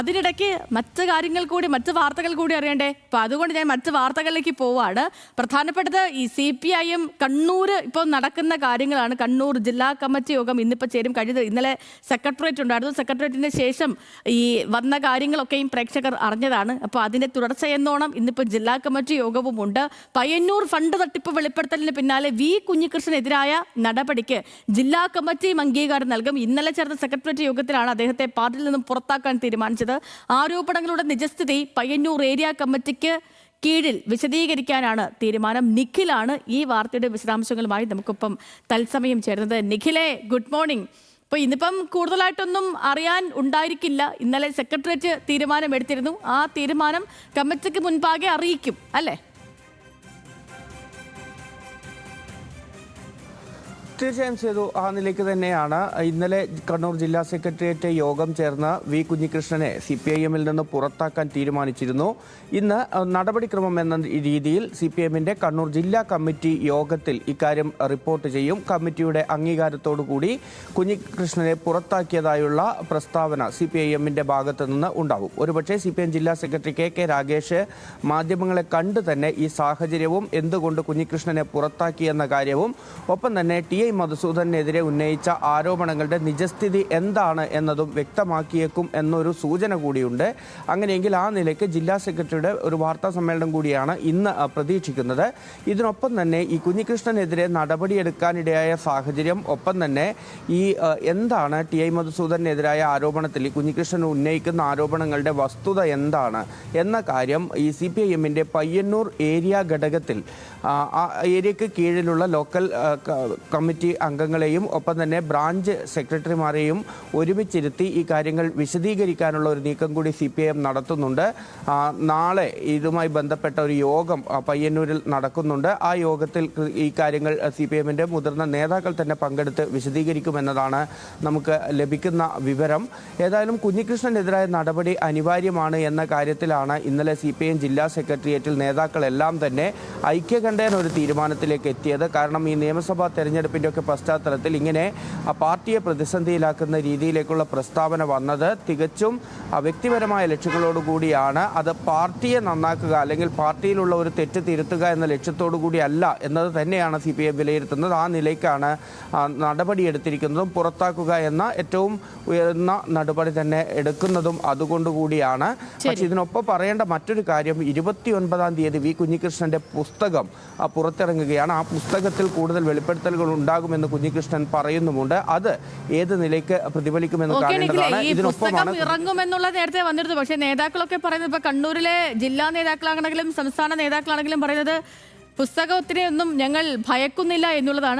അതിനിടയ്ക്ക് മറ്റു കാര്യങ്ങൾ കൂടി, മറ്റു വാർത്തകൾ കൂടി അറിയണ്ടേ? അപ്പൊ അതുകൊണ്ട് ഞാൻ മറ്റു വാർത്തകളിലേക്ക് പോവാണ്. പ്രധാനപ്പെട്ടത് ഈ CPIM കണ്ണൂർ ഇപ്പോൾ നടക്കുന്ന കാര്യങ്ങളാണ്. കണ്ണൂർ ജില്ലാ കമ്മിറ്റി യോഗം ഇന്നിപ്പോൾ ചേരും. ഇന്നലെ സെക്രട്ടേറിയറ്റ് ഉണ്ടായിരുന്നു. സെക്രട്ടേറിയറ്റിന് ശേഷം ഈ വന്ന കാര്യങ്ങളൊക്കെയും പ്രേക്ഷകർ അറിഞ്ഞതാണ്. അപ്പോൾ അതിന്റെ തുടർച്ചയെന്നോണം ഇന്നിപ്പോൾ ജില്ലാ കമ്മിറ്റി യോഗവുമുണ്ട്. പയ്യന്നൂർ ഫണ്ട് തട്ടിപ്പ് വെളിപ്പെടുത്തലിന് പിന്നാലെ കുഞ്ഞികൃഷ്ണനെതിരായ നടപടിക്ക് ജില്ലാ കമ്മിറ്റിയും അംഗീകാരം നൽകും. ഇന്നലെ ചേർന്ന സെക്രട്ടേറിയറ്റ് യോഗത്തിലാണ് അദ്ദേഹത്തെ പാർട്ടിയിൽ നിന്നും പുറത്താക്കാൻ തീരുമാനിച്ചത്. ആരോപണങ്ങളുടെ നിജസ്ഥിതി പയ്യന്നൂർ ഏരിയ കമ്മിറ്റിക്ക് കീഴിൽ വിശദീകരിക്കാനാണ് തീരുമാനം. നിഖിലാണ് ഈ വാർത്തയുടെ വിശദാംശങ്ങളുമായി നമുക്കൊപ്പം തത്സമയം ചേരുന്നത്. നിഖിലെ, ഗുഡ് മോർണിംഗ്. അപ്പോൾ ഇന്നിപ്പം കൂടുതലായിട്ടൊന്നും അറിയാൻ ഉണ്ടായിരിക്കില്ല. ഇന്നലെ സെക്രട്ടേറിയറ്റ് തീരുമാനമെടുത്തിരുന്നു. ആ തീരുമാനം കമ്മിറ്റിക്ക് മുൻപാകെ അറിയിക്കും അല്ലേ? തീർച്ചയായും ചെയ്തു. ആ നിലയ്ക്ക് തന്നെയാണ് ഇന്നലെ കണ്ണൂർ ജില്ലാ സെക്രട്ടേറിയറ്റ് യോഗം ചേർന്ന് കുഞ്ഞികൃഷ്ണനെ CPIM-ൽ നിന്ന് പുറത്താക്കാൻ തീരുമാനിച്ചിരുന്നു. ഇന്ന് നടപടിക്രമം എന്ന രീതിയിൽ CPIM-ന്റെ കണ്ണൂർ ജില്ലാ കമ്മിറ്റി യോഗത്തിൽ ഇക്കാര്യം റിപ്പോർട്ട് ചെയ്യും. കമ്മിറ്റിയുടെ അംഗീകാരത്തോടുകൂടി കുഞ്ഞികൃഷ്ണനെ പുറത്താക്കിയതായുള്ള പ്രസ്താവന CPIM-ന്റെ ഭാഗത്തു നിന്ന് ഉണ്ടാവും. ഒരുപക്ഷെ CPIM ജില്ലാ സെക്രട്ടറി KK രാഗേഷ് മാധ്യമങ്ങളെ കണ്ട് തന്നെ ഈ സാഹചര്യവും എന്തുകൊണ്ട് കുഞ്ഞികൃഷ്ണനെ പുറത്താക്കിയെന്ന കാര്യവും ഒപ്പം തന്നെ TI മധുസൂദനെതിരെ ഉന്നയിച്ച ആരോപണങ്ങളുടെ നിജസ്ഥിതി എന്താണ് എന്നതും വ്യക്തമാക്കിയേക്കും എന്നൊരു സൂചന കൂടിയുണ്ട്. അങ്ങനെയെങ്കിൽ ആ നിലയ്ക്ക് ജില്ലാ സെക്രട്ടറിയുടെ ഒരു വാർത്താ സമ്മേളനം കൂടിയാണ് ഇന്ന് പ്രതീക്ഷിക്കുന്നത്. ഇതിനൊപ്പം തന്നെ ഈ കുഞ്ഞികൃഷ്ണനെതിരെ നടപടിയെടുക്കാനിടയായ സാഹചര്യം, ഒപ്പം തന്നെ ഈ എന്താണ് TI മധുസൂദനെതിരായ ആരോപണത്തിൽ ഈ കുഞ്ഞികൃഷ്ണൻ ഉന്നയിക്കുന്ന ആരോപണങ്ങളുടെ വസ്തുത എന്താണ് എന്ന കാര്യം ഈ CPIM-ന്റെ പയ്യന്നൂർ ഏരിയ ഘടകത്തിൽ ആ ഏരിയക്ക് കീഴിലുള്ള ലോക്കൽ കമ്മിറ്റി അംഗങ്ങളെയും ഒപ്പം തന്നെ ബ്രാഞ്ച് സെക്രട്ടറിമാരെയും ഒരുമിച്ചിരുത്തി ഈ കാര്യങ്ങൾ വിശദീകരിക്കാനുള്ള ഒരു നീക്കം കൂടി CPIM നടത്തുന്നുണ്ട്. നാളെ ഇതുമായി ബന്ധപ്പെട്ട ഒരു യോഗം പയ്യന്നൂരിൽ നടക്കുന്നുണ്ട്. ആ യോഗത്തിൽ ഈ കാര്യങ്ങൾ CPIM-ന്റെ മുതിർന്ന നേതാക്കൾ തന്നെ പങ്കെടുത്ത് വിശദീകരിക്കുമെന്നതാണ് നമുക്ക് ലഭിക്കുന്ന വിവരം. ഏതായാലും കുഞ്ഞികൃഷ്ണനെതിരായ നടപടി അനിവാര്യമാണ് എന്ന കാര്യത്തിലാണ് ഇന്നലെ CPIM ജില്ലാ സെക്രട്ടേറിയറ്റിൽ നേതാക്കളെല്ലാം തന്നെ ഐക്യകണ്ഠേന ഒരു തീരുമാനത്തിലേക്ക് എത്തിയത്. കാരണം ഈ നിയമസഭാ തെരഞ്ഞെടുപ്പിൻ്റെ ഒക്കെ പശ്ചാത്തലത്തിൽ ഇങ്ങനെ പാർട്ടിയെ പ്രതിസന്ധിയിലാക്കുന്ന രീതിയിലേക്കുള്ള പ്രസ്താവന വന്നത് തികച്ചും വ്യക്തിപരമായ ലക്ഷ്യങ്ങളോടുകൂടിയാണ്. അത് പാർട്ടിയെ നന്നാക്കുക അല്ലെങ്കിൽ പാർട്ടിയിലുള്ള ഒരു തെറ്റ് തിരുത്തുക എന്ന ലക്ഷ്യത്തോടു കൂടി അല്ല എന്നത് തന്നെയാണ് CPIM വിലയിരുത്തുന്നത്. ആ നിലയ്ക്കാണ് നടപടിയെടുത്തിരിക്കുന്നതും പുറത്താക്കുക എന്ന ഏറ്റവും ഉയർന്ന നടപടി തന്നെ എടുക്കുന്നതും അതുകൊണ്ടുകൂടിയാണ്. പക്ഷേ ഇതിനൊപ്പം പറയേണ്ട മറ്റൊരു കാര്യം, 29-ാം തീയതി കുഞ്ഞികൃഷ്ണന്റെ പുസ്തകം പുറത്തിറങ്ങുകയാണ്. ആ പുസ്തകത്തിൽ കൂടുതൽ വെളിപ്പെടുത്തലുകൾ ഉണ്ടാകുമെന്ന് കുഞ്ഞികൃഷ്ണൻ പറയുന്നുമുണ്ട്. അത് ഏത് നിലയ്ക്ക് പ്രതിഫലിക്കുമെന്ന് കാണേണ്ടതാണ്. ഇതിനൊപ്പമാണ് ഇറങ്ങുമെന്നുള്ളത് നേരത്തെ വന്നിരുന്നു. പക്ഷേ നേതാക്കളൊക്കെ പറയുന്നത്, ഇപ്പൊ കണ്ണൂരിലെ ജില്ലാ നേതാക്കളാണെങ്കിലും സംസ്ഥാന നേതാക്കളാണെങ്കിലും പറയുന്നത് പുസ്തകത്തിനെ ഒന്നും ഞങ്ങൾ ഭയക്കുന്നില്ല എന്നുള്ളതാണ്.